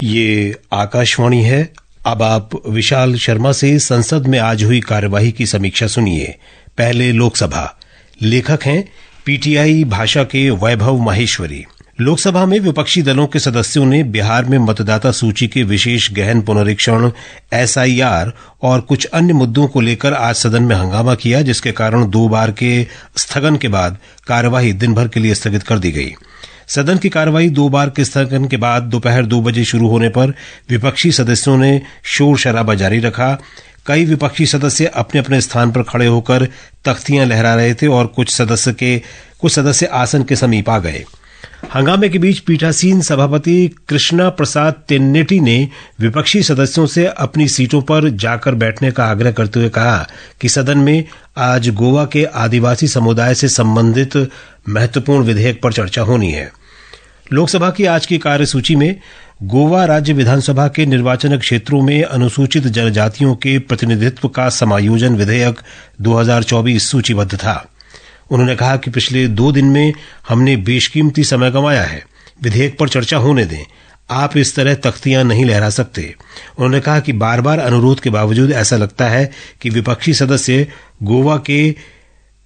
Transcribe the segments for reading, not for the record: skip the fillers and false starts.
ये आकाशवाणी है। अब आप विशाल शर्मा से संसद में आज हुई कार्यवाही की समीक्षा सुनिए। पहले लोकसभा। लेखक हैं पीटीआई भाषा के वैभव माहेश्वरी। लोकसभा में विपक्षी दलों के सदस्यों ने बिहार में मतदाता सूची के विशेष गहन पुनरीक्षण SIR और कुछ अन्य मुद्दों को लेकर आज सदन में हंगामा किया, जिसके कारण 2 बार के स्थगन के बाद कार्यवाही दिन भर के लिए स्थगित कर दी गई। सदन की कार्यवाही 2 बार के स्थगन के बाद दोपहर 2 बजे शुरू होने पर विपक्षी सदस्यों ने शोर शराबा जारी रखा। कई विपक्षी सदस्य अपने अपने स्थान पर खड़े होकर तख्तियां लहरा रहे थे और कुछ सदस्य आसन के समीप आ गए। हंगामे के बीच पीठासीन सभापति कृष्णा प्रसाद तेन्नेटी ने विपक्षी सदस्यों से अपनी सीटों पर जाकर बैठने का आग्रह करते हुए कहा कि सदन में आज गोवा के आदिवासी समुदाय से संबंधित महत्वपूर्ण विधेयक पर चर्चा होनी है। लोकसभा की आज की कार्यसूची में गोवा राज्य विधानसभा के निर्वाचन क्षेत्रों में अनुसूचित जनजातियों के प्रतिनिधित्व का समायोजन विधेयक 2024 सूचीबद्ध था। उन्होंने कहा कि पिछले 2 दिन में हमने बेशकीमती समय गंवाया है। विधेयक पर चर्चा होने दें। आप इस तरह तख्तियां नहीं लहरा सकते। उन्होंने कहा कि बार बार अनुरोध के बावजूद ऐसा लगता है कि विपक्षी सदस्य गोवा के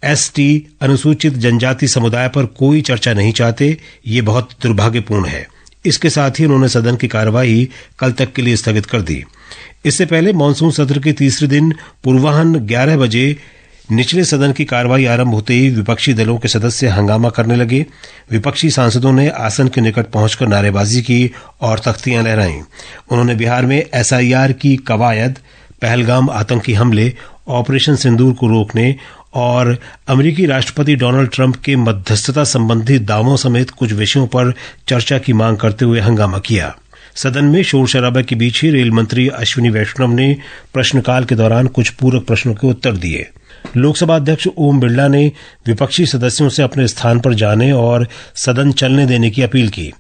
ST अनुसूचित जनजाति समुदाय पर कोई चर्चा नहीं चाहते। ये बहुत दुर्भाग्यपूर्ण है। इसके साथ ही उन्होंने सदन की कार्यवाही कल तक के लिए स्थगित कर दी। इससे पहले मानसून सत्र के तीसरे दिन पूर्वाह्न 11 बजे निचले सदन की कार्यवाही आरंभ होते ही विपक्षी दलों के सदस्य हंगामा करने लगे। विपक्षी सांसदों ने आसन के निकट पहुंचकर नारेबाजी की और तख्तियां लहराईं। उन्होंने बिहार में SIR की कवायद, पहलगाम आतंकी हमले, ऑपरेशन सिंदूर को रोकने और अमेरिकी राष्ट्रपति डोनाल्ड ट्रंप के मध्यस्थता संबंधी दावों समेत कुछ विषयों पर चर्चा की मांग करते हुए हंगामा किया। सदन में शोर शराबे के बीच ही रेल मंत्री अश्विनी वैष्णव ने प्रश्नकाल के दौरान कुछ पूरक प्रश्नों के उत्तर दिए। लोकसभा अध्यक्ष ओम बिरला ने विपक्षी सदस्यों से अपने स्थान पर जाने और सदन चलने देने की अपील की।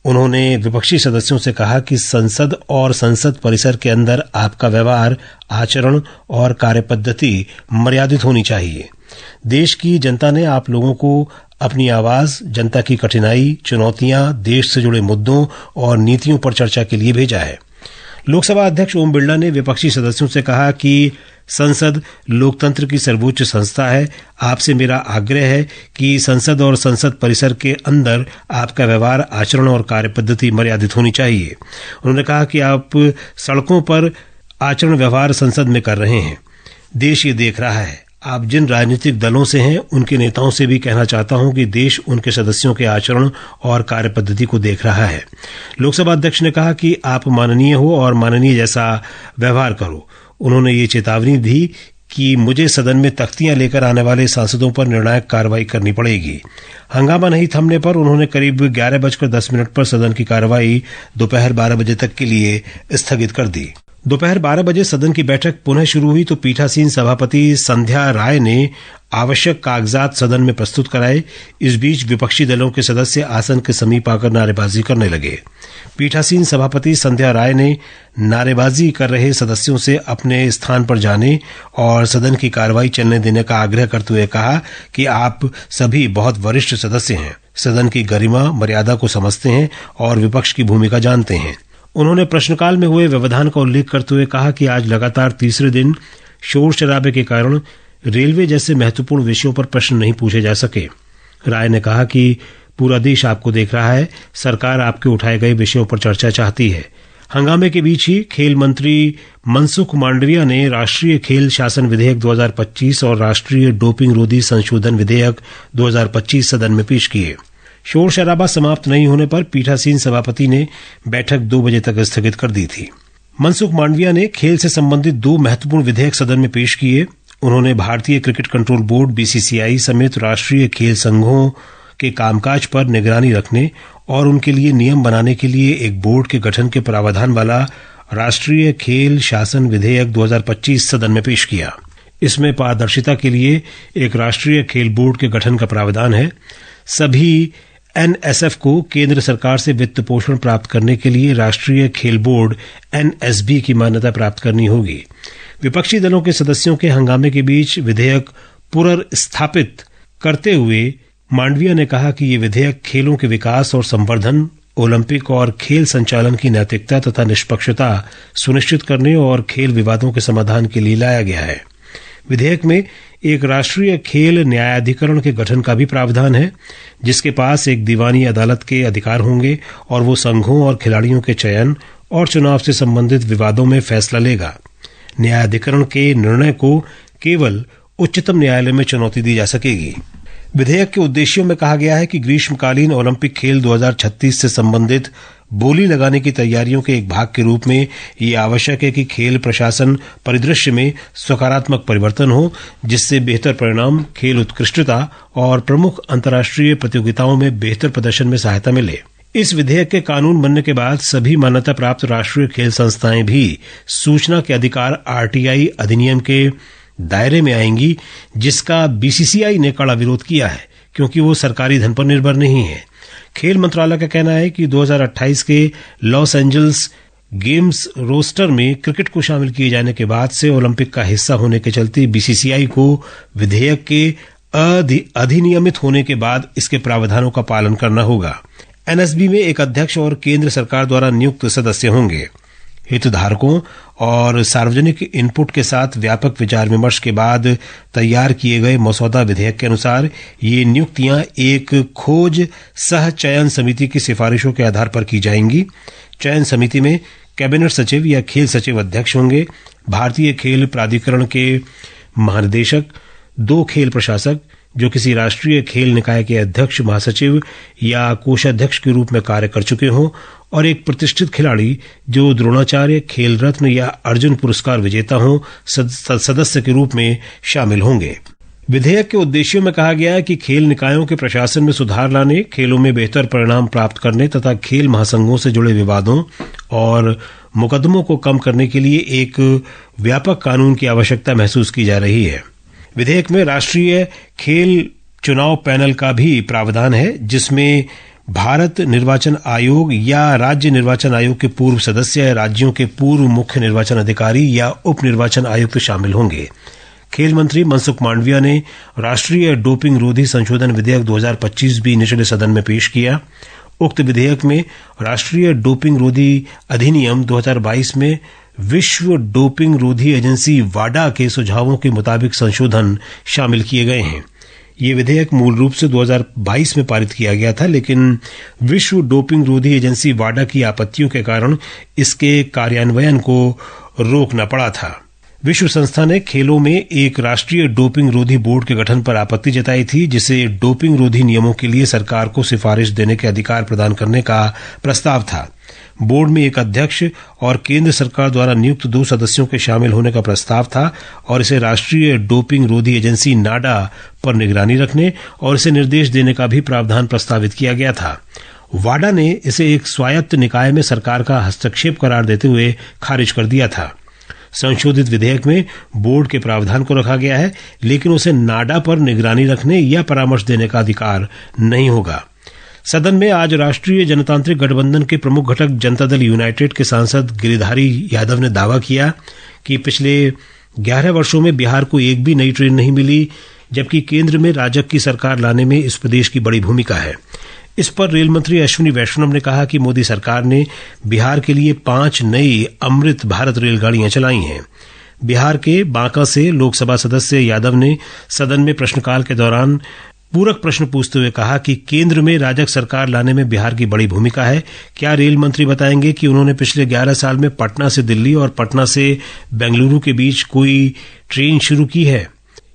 उन्होंने विपक्षी सदस्यों से कहा कि संसद और संसद परिसर के अंदर आपका व्यवहार, आचरण और कार्यपद्धति मर्यादित होनी चाहिए। देश की जनता ने आप लोगों को अपनी आवाज, जनता की कठिनाई, चुनौतियां, देश से जुड़े मुद्दों और नीतियों पर चर्चा के लिए भेजा है। लोकसभा अध्यक्ष ओम बिरला ने विपक्षी सदस्यों से कहा कि संसद लोकतंत्र की सर्वोच्च संस्था है। आपसे मेरा आग्रह है कि संसद और संसद परिसर के अंदर आपका व्यवहार, आचरण और कार्यपद्धति मर्यादित होनी चाहिए। उन्होंने कहा कि आप सड़कों पर आचरण व्यवहार संसद में कर रहे हैं। देश ये देख रहा है। आप जिन राजनीतिक दलों से हैं उनके नेताओं से भी कहना चाहता हूं कि देश उनके सदस्यों के आचरण और कार्यपद्धति को देख रहा है। लोकसभा अध्यक्ष ने कहा कि आप माननीय हो और माननीय जैसा व्यवहार करो। उन्होंने ये चेतावनी दी कि मुझे सदन में तख्तियां लेकर आने वाले सांसदों पर निर्णायक कार्रवाई करनी पड़ेगी। हंगामा नहीं थमने पर उन्होंने करीब 11:10 पर सदन की कार्यवाही दोपहर 12 बजे तक के लिए स्थगित कर दी। दोपहर 12 बजे सदन की बैठक पुनः शुरू हुई तो पीठासीन सभापति संध्या राय ने आवश्यक कागजात सदन में प्रस्तुत कराए। इस बीच विपक्षी दलों के सदस्य आसन के समीप आकर नारेबाजी करने लगे। पीठासीन सभापति संध्या राय ने नारेबाजी कर रहे सदस्यों से अपने स्थान पर जाने और सदन की कार्यवाही चलने देने का आग्रह करते हुए कहा कि आप सभी बहुत वरिष्ठ सदस्य हैं, सदन की गरिमा मर्यादा को समझते हैं और विपक्ष की भूमिका जानते हैं। उन्होंने प्रश्नकाल में हुए व्यवधान का उल्लेख करते हुए कहा कि आज लगातार तीसरे दिन शोर शराबे के कारण रेलवे जैसे महत्वपूर्ण विषयों पर प्रश्न नहीं पूछे जा सके। राय ने कहा कि पूरा देश आपको देख रहा है, सरकार आपके उठाए गए विषयों पर चर्चा चाहती है। हंगामे के बीच ही खेल मंत्री मनसुख मांडविया ने राष्ट्रीय खेल शासन विधेयक 2025 और राष्ट्रीय डोपिंग रोधी संशोधन विधेयक 2025 सदन में पेश किए। शोर शराबा समाप्त नहीं होने पर पीठासीन सभापति ने बैठक 2 बजे तक स्थगित कर दी थी। मनसुख मांडविया ने खेल से संबंधित 2 महत्वपूर्ण विधेयक सदन में पेश किए। उन्होंने भारतीय क्रिकेट कंट्रोल बोर्ड BCCI समेत राष्ट्रीय खेल संघों के कामकाज पर निगरानी रखने और उनके लिए नियम बनाने के लिए एक बोर्ड के गठन के प्रावधान वाला राष्ट्रीय खेल शासन विधेयक 2025 सदन में पेश किया। इसमें पारदर्शिता के लिए एक राष्ट्रीय खेल बोर्ड के गठन का प्रावधान है। सभी NSF को केंद्र सरकार से वित्त पोषण प्राप्त करने के लिए राष्ट्रीय खेल बोर्ड NSB की मान्यता प्राप्त करनी होगी। विपक्षी दलों के सदस्यों के हंगामे के बीच विधेयक पुनर्स्थापित करते हुए मांडविया ने कहा कि ये विधेयक खेलों के विकास और संवर्धन, ओलंपिक और खेल संचालन की नैतिकता तथा निष्पक्षता सुनिश्चित करने और खेल विवादों के समाधान के लिए लाया गया है। विधेयक में एक राष्ट्रीय खेल न्यायाधिकरण के गठन का भी प्रावधान है, जिसके पास एक दीवानी अदालत के अधिकार होंगे और वो संघों और खिलाड़ियों के चयन और चुनाव से संबंधित विवादों में फैसला लेगा। न्यायाधिकरण के निर्णय को केवल उच्चतम न्यायालय में चुनौती दी जा सकेगी। विधेयक के उद्देश्यों में कहा गया है कि ग्रीष्मकालीन ओलंपिक खेल 2036 से संबंधित बोली लगाने की तैयारियों के एक भाग के रूप में ये आवश्यक है कि खेल प्रशासन परिदृश्य में सकारात्मक परिवर्तन हो, जिससे बेहतर परिणाम, खेल उत्कृष्टता और प्रमुख अंतर्राष्ट्रीय प्रतियोगिताओं में बेहतर प्रदर्शन में सहायता मिले। इस विधेयक के कानून बनने के बाद सभी मान्यता प्राप्त राष्ट्रीय खेल संस्थाएं भी सूचना के अधिकार RTI अधिनियम के दायरे में आएंगी, जिसका BCCI ने कड़ा विरोध किया है क्योंकि वो सरकारी धन पर निर्भर नहीं है। खेल मंत्रालय का कहना है कि 2028 के लॉस एंजल्स गेम्स रोस्टर में क्रिकेट को शामिल किए जाने के बाद से ओलंपिक का हिस्सा होने के चलते BCCI को विधेयक के अधिनियमित होने के बाद इसके प्रावधानों का पालन करना होगा। NSB में एक अध्यक्ष और केंद्र सरकार द्वारा नियुक्त सदस्य होंगे। हितधारकों और सार्वजनिक इनपुट के साथ व्यापक विचार विमर्श के बाद तैयार किए गए मसौदा विधेयक के अनुसार ये नियुक्तियां एक खोज सह चयन समिति की सिफारिशों के आधार पर की जाएंगी। चयन समिति में कैबिनेट सचिव या खेल सचिव अध्यक्ष होंगे, भारतीय खेल प्राधिकरण के महानिदेशक, 2 खेल प्रशासक जो किसी राष्ट्रीय खेल निकाय के अध्यक्ष, महासचिव या कोषाध्यक्ष के रूप में कार्य कर चुके हों, और एक प्रतिष्ठित खिलाड़ी जो द्रोणाचार्य, खेल रत्न या अर्जुन पुरस्कार विजेता हों सदस्य के रूप में शामिल होंगे। विधेयक के उद्देश्यों में कहा गया है कि खेल निकायों के प्रशासन में सुधार लाने, खेलों में बेहतर परिणाम प्राप्त करने तथा खेल महासंघों से जुड़े विवादों और मुकदमों को कम करने के लिए एक व्यापक कानून की आवश्यकता महसूस की जा रही है। विधेयक में राष्ट्रीय खेल चुनाव पैनल का भी प्रावधान है, जिसमें भारत निर्वाचन आयोग या राज्य निर्वाचन आयोग के पूर्व सदस्य, राज्यों के पूर्व मुख्य निर्वाचन अधिकारी या उप निर्वाचन आयुक्त शामिल होंगे। खेल मंत्री मनसुख मांडविया ने राष्ट्रीय डोपिंग रोधी संशोधन विधेयक 2025 भी निचले सदन में पेश किया। उक्त विधेयक में राष्ट्रीय डोपिंग रोधी अधिनियम 2022 में विश्व डोपिंग रोधी एजेंसी वाडा के सुझावों के मुताबिक संशोधन शामिल किए गए हैं। ये विधेयक मूल रूप से 2022 में पारित किया गया था, लेकिन विश्व डोपिंग रोधी एजेंसी वाडा की आपत्तियों के कारण इसके कार्यान्वयन को रोकना पड़ा था। विश्व संस्था ने खेलों में एक राष्ट्रीय डोपिंग रोधी बोर्ड के गठन पर आपत्ति जताई थी, जिसे डोपिंग रोधी नियमों के लिए सरकार को सिफारिश देने के अधिकार प्रदान करने का प्रस्ताव था। बोर्ड में एक अध्यक्ष और केंद्र सरकार द्वारा नियुक्त 2 सदस्यों के शामिल होने का प्रस्ताव था और इसे राष्ट्रीय डोपिंग रोधी एजेंसी नाडा पर निगरानी रखने और इसे निर्देश देने का भी प्रावधान प्रस्तावित किया गया था। वाडा ने इसे एक स्वायत्त निकाय में सरकार का हस्तक्षेप करार देते हुए खारिज कर दिया था। संशोधित विधेयक में बोर्ड के प्रावधान को रखा गया है, लेकिन उसे नाडा पर निगरानी रखने या परामर्श देने का अधिकार नहीं होगा। सदन में आज राष्ट्रीय जनतांत्रिक गठबंधन के प्रमुख घटक जनता दल यूनाइटेड के सांसद गिरिधारी यादव ने दावा किया कि पिछले 11 वर्षों में बिहार को एक भी नई ट्रेन नहीं मिली, जबकि केंद्र में राजग की सरकार लाने में इस प्रदेश की बड़ी भूमिका है। इस पर रेल मंत्री अश्विनी वैष्णव ने कहा कि मोदी सरकार ने बिहार के लिए 5 नई अमृत भारत रेलगाड़ियां चलाई हैं। बिहार के बांका से लोकसभा सदस्य यादव ने सदन में प्रश्नकाल के दौरान पूरक प्रश्न पूछते हुए कहा कि केंद्र में राजग सरकार लाने में बिहार की बड़ी भूमिका है। क्या रेल मंत्री बताएंगे कि उन्होंने पिछले 11 साल में पटना से दिल्ली और पटना से बेंगलुरु के बीच कोई ट्रेन शुरू की है?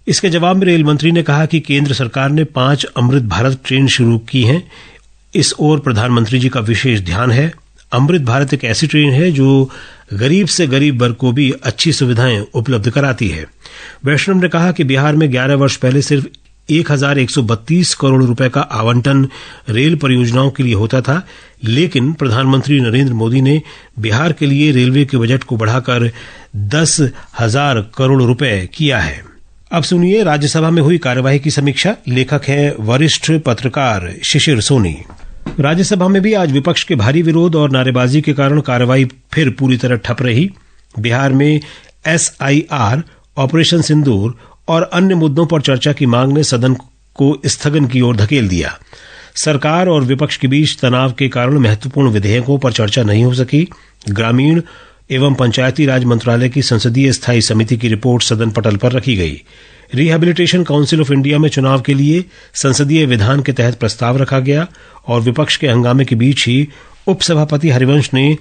इसके जवाब में रेल मंत्री ने कहा कि केंद्र सरकार ने 5 अमृत भारत ट्रेन शुरू की हैं। इस ओर प्रधानमंत्री जी का विशेष ध्यान है। अमृत भारत एक ऐसी ट्रेन है जो गरीब से गरीब वर्ग को भी अच्छी सुविधाएं उपलब्ध कराती है। वैष्णव ने कहा कि बिहार में 11 वर्ष पहले सिर्फ 1132 करोड़ रुपए का आवंटन रेल परियोजनाओं के लिए होता था, लेकिन प्रधानमंत्री नरेंद्र मोदी ने बिहार के लिए रेलवे के बजट को बढ़ाकर 10,000 करोड़ रुपए किया है। अब सुनिए राज्यसभा में हुई कार्यवाही की समीक्षा। लेखक हैं वरिष्ठ पत्रकार शिशिर सोनी। राज्यसभा में भी आज विपक्ष के भारी विरोध और नारेबाजी के कारण कार्यवाही फिर पूरी तरह ठप रही। बिहार में SIR, ऑपरेशन सिंदूर और अन्य मुद्दों पर चर्चा की मांग ने सदन को स्थगन की ओर धकेल दिया। सरकार और विपक्ष के बीच तनाव के कारण महत्वपूर्ण विधेयकों पर चर्चा नहीं हो सकी। ग्रामीण एवं पंचायती राज मंत्रालय की संसदीय स्थायी समिति की रिपोर्ट सदन पटल पर रखी गई। रिहैबिलिटेशन काउंसिल ऑफ इंडिया में चुनाव के लिए संसदीय विधान के तहत प्रस्ताव रखा गया और विपक्ष के हंगामे के बीच ही उपसभापति हरिवंश ने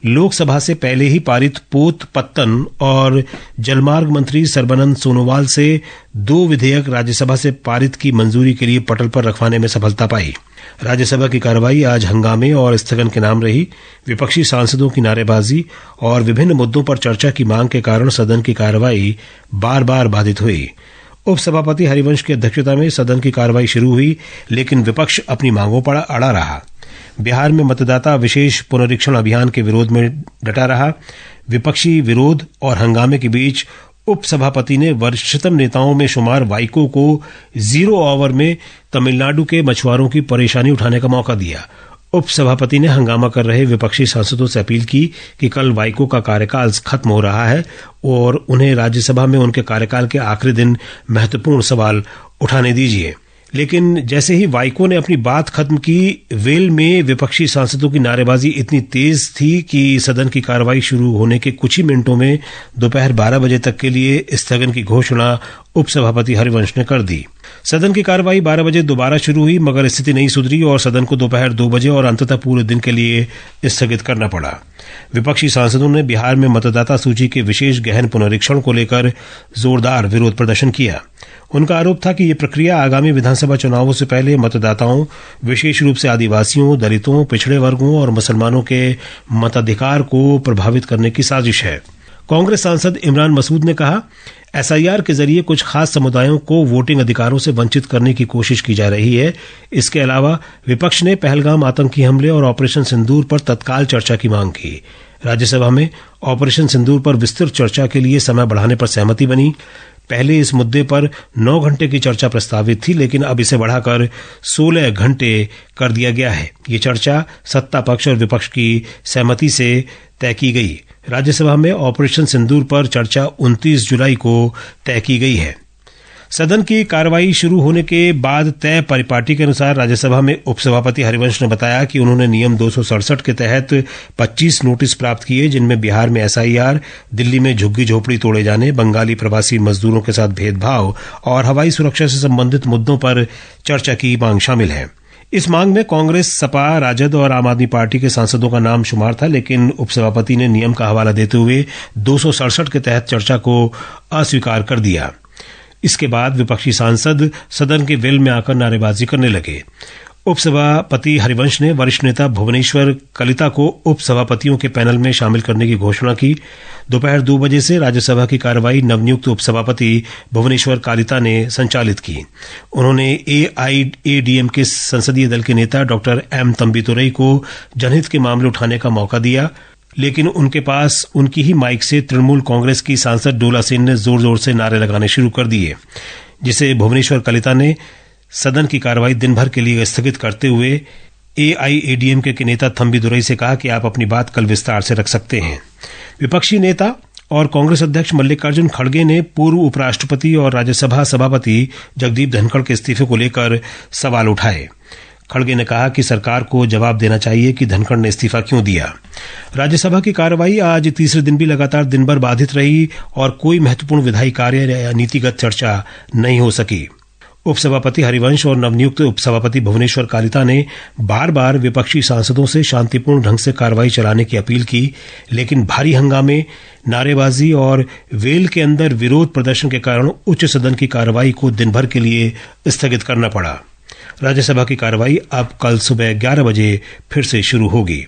लोकसभा से पहले ही पारित पोत पत्तन और जलमार्ग मंत्री सर्बानंद सोनोवाल से 2 विधेयक राज्यसभा से पारित की मंजूरी के लिए पटल पर रखवाने में सफलता पाई। राज्यसभा की कार्रवाई आज हंगामे और स्थगन के नाम रही। विपक्षी सांसदों की नारेबाजी और विभिन्न मुद्दों पर चर्चा की मांग के कारण सदन की कार्रवाई बार बार बाधित हुई। उपसभापति हरिवंश की अध्यक्षता में सदन की कार्रवाई शुरू हुई, लेकिन विपक्ष अपनी मांगों पर अड़ा रहा। बिहार में मतदाता विशेष पुनरीक्षण अभियान के विरोध में डटा रहा। विपक्षी विरोध और हंगामे के बीच उपसभापति ने वरिष्ठतम नेताओं में शुमार वाइको को 0 ओवर में तमिलनाडु के मछुआरों की परेशानी उठाने का मौका दिया। उपसभापति ने हंगामा कर रहे विपक्षी सांसदों से अपील की कि कल वाइको का कार्यकाल खत्म हो रहा है और उन्हें राज्यसभा में उनके कार्यकाल के आखिरी दिन महत्वपूर्ण सवाल उठाने दीजिए। लेकिन जैसे ही वाइको ने अपनी बात खत्म की, वेल में विपक्षी सांसदों की नारेबाजी इतनी तेज थी कि सदन की कार्रवाई शुरू होने के कुछ ही मिनटों में दोपहर 12 बजे तक के लिए स्थगन की घोषणा उपसभापति हरिवंश ने कर दी। सदन की कार्रवाई 12 बजे दोबारा शुरू हुई, मगर स्थिति नहीं सुधरी और सदन को दोपहर 2 बजे और अंततः पूरे दिन के लिए स्थगित करना पड़ा। विपक्षी सांसदों ने बिहार में मतदाता सूची के विशेष गहन पुनरीक्षण को लेकर जोरदार विरोध प्रदर्शन किया। उनका आरोप था कि ये प्रक्रिया आगामी विधानसभा चुनावों से पहले मतदाताओं, विशेष रूप से आदिवासियों, दलितों, पिछड़े वर्गों और मुसलमानों के मताधिकार को प्रभावित करने की साजिश है। कांग्रेस सांसद इमरान मसूद ने कहा, एसआईआर के जरिए कुछ खास समुदायों को वोटिंग अधिकारों से वंचित करने की कोशिश की जा रही है। इसके अलावा विपक्ष ने पहलगाम आतंकी हमले और ऑपरेशन सिंदूर पर तत्काल चर्चा की मांग की। राज्यसभा में ऑपरेशन सिंदूर पर विस्तृत चर्चा के लिए समय बढ़ाने पर सहमति बनी। पहले इस मुद्दे पर 9 घंटे की चर्चा प्रस्तावित थी, लेकिन अब इसे बढ़ाकर 16 घंटे कर दिया गया है। ये चर्चा सत्ता पक्ष और विपक्ष की सहमति से तय की गई। राज्यसभा में ऑपरेशन सिंदूर पर चर्चा 29 जुलाई को तय की गई है। सदन की कार्रवाई शुरू होने के बाद तय परिपाटी के अनुसार राज्यसभा में उपसभापति हरिवंश ने बताया कि उन्होंने नियम 267 के तहत 25 नोटिस प्राप्त किए, जिनमें बिहार में एसआईआर, दिल्ली में झुग्गी झोपड़ी तोड़े जाने, बंगाली प्रवासी मजदूरों के साथ भेदभाव और हवाई सुरक्षा से संबंधित मुद्दों पर चर्चा की मांग शामिल है। इस मांग में कांग्रेस, सपा, राजद और आम आदमी पार्टी के सांसदों का नाम शुमार था, लेकिन उपसभापति ने नियम का हवाला देते हुए 267 के तहत चर्चा को अस्वीकार कर दिया। इसके बाद विपक्षी सांसद सदन के वेल में आकर नारेबाजी करने लगे। उपसभापति हरिवंश ने वरिष्ठ नेता भुवनेश्वर कलिता को उपसभापतियों के पैनल में शामिल करने की घोषणा की। दोपहर 2 बजे से राज्यसभा की कार्रवाई नवनियुक्त उपसभापति भुवनेश्वर कलिता ने संचालित की। उन्होंने एआईएडीएम के संसदीय दल के नेता डॉक्टर एम तंबीदुरई को जनहित के मामले उठाने का मौका दिया, लेकिन उनके पास उनकी ही माइक से तृणमूल कांग्रेस की सांसद डोला सेन ने जोर जोर से नारे लगाने शुरू कर दिए, जिसे भुवनेश्वर कलिता ने सदन की कार्रवाई दिन भर के लिए स्थगित करते हुए एआईएडीएमके के नेता थंबीदुरई से कहा कि आप अपनी बात कल विस्तार से रख सकते हैं। विपक्षी नेता और कांग्रेस अध्यक्ष मल्लिकार्जुन खड़गे ने पूर्व उपराष्ट्रपति और राज्यसभा सभापति जगदीप धनखड़ के इस्तीफे को लेकर सवाल उठाए। खड़गे ने कहा कि सरकार को जवाब देना चाहिए कि धनखड़ ने इस्तीफा क्यों दिया। राज्यसभा की कार्रवाई आज तीसरे दिन भी लगातार दिन भर बाधित रही और कोई महत्वपूर्ण विधायी कार्य या नीतिगत चर्चा नहीं हो सकी। उपसभापति हरिवंश और नवनियुक्त उपसभापति भुवनेश्वर कलिता ने बार बार विपक्षी सांसदों से शांतिपूर्ण ढंग से कार्रवाई चलाने की अपील की, लेकिन भारी हंगामे, नारेबाजी और वेल के अंदर विरोध प्रदर्शन के कारण उच्च सदन की कार्रवाई को दिन भर के लिए स्थगित करना पड़ा। राज्यसभा की कार्रवाई अब कल सुबह 11 बजे फिर से शुरू होगी।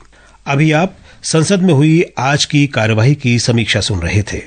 अभी आप संसद में हुई आज की कार्यवाही की समीक्षा सुन रहे थे।